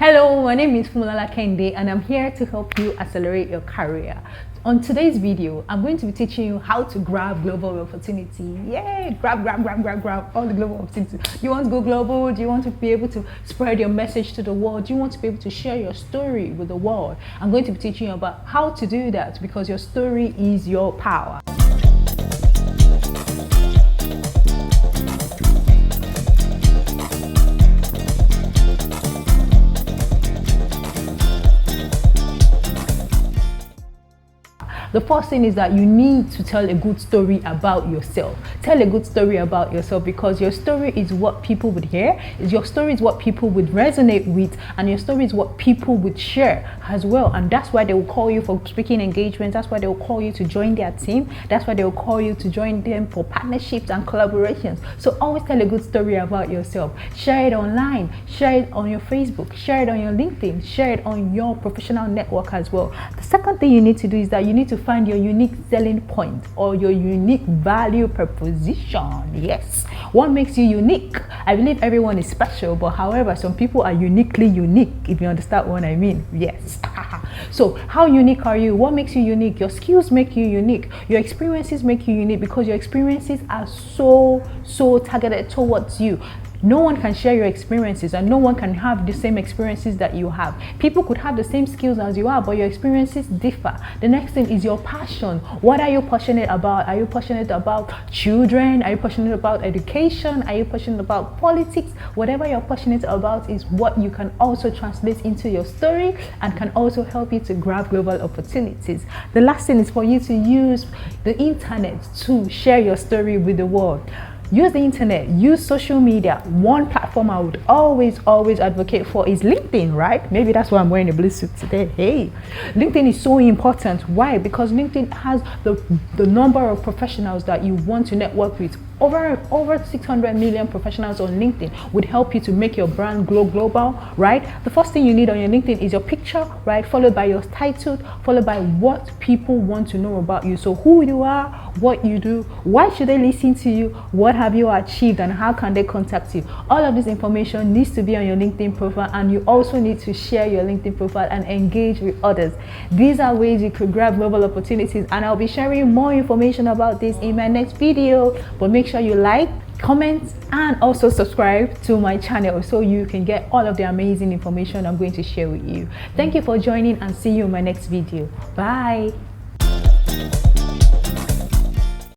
Hello, my name is Funmi and I'm here to help you accelerate your career. On today's video, I'm going to be teaching you how to grab global opportunity. Yay! Grab all the global opportunity. You want to go global? Do you want to be able to spread your message to the world? Do you want to be able to share your story with the world? I'm going to be teaching you about how to do that because your story is your power. The first thing is that you need to tell a good story about yourself. Tell a good story about yourself because your story is what people would hear, your story is what people would resonate with, and your story is what people would share as well. And that's why they will call you for speaking engagements. That's why they will call you to join their team. That's why they will call you to join them for partnerships and collaborations. So always tell a good story about yourself. Share it online, share it on your Facebook, share it on your LinkedIn, share it on your professional network as well. The second thing you need to do is that you need to find your unique selling point or your unique value proposition. Yes, what makes you unique? I believe everyone is special, but however, some people are uniquely unique, if you understand what I mean. Yes. So how unique are you? What makes you unique? Your skills make you unique. Your experiences make you unique because your experiences are so targeted towards you. No one can share your experiences and no one can have the same experiences that you have. People could have the same skills as you are, but your experiences differ. The next thing is your passion. What are you passionate about? Are you passionate about children? Are you passionate about education? Are you passionate about politics? Whatever you're passionate about is what you can also translate into your story and can also help you to grab global opportunities. The last thing is for you to use the internet to share your story with the world. Use the internet, use social media. One platform I would always advocate for is LinkedIn, right? Maybe that's why I'm wearing a blue suit today. Hey, LinkedIn is so important. Why? Because LinkedIn has the number of professionals that you want to network with. Over 600 million professionals on LinkedIn would help you to make your brand global, right? The first thing you need on your LinkedIn is your picture, right? Followed by your title, followed by what people want to know about you. So who you are, what you do, why should they listen to you, what have you achieved, and how can they contact you? All of this information needs to be on your LinkedIn profile, and you also need to share your LinkedIn profile and engage with others. These are ways you could grab global opportunities, and I'll be sharing more information about this in my next video. But make sure you like, comment, and also subscribe to my channel so you can get all of the amazing information I'm going to share with you. Thank you for joining and see you in my next video. Bye.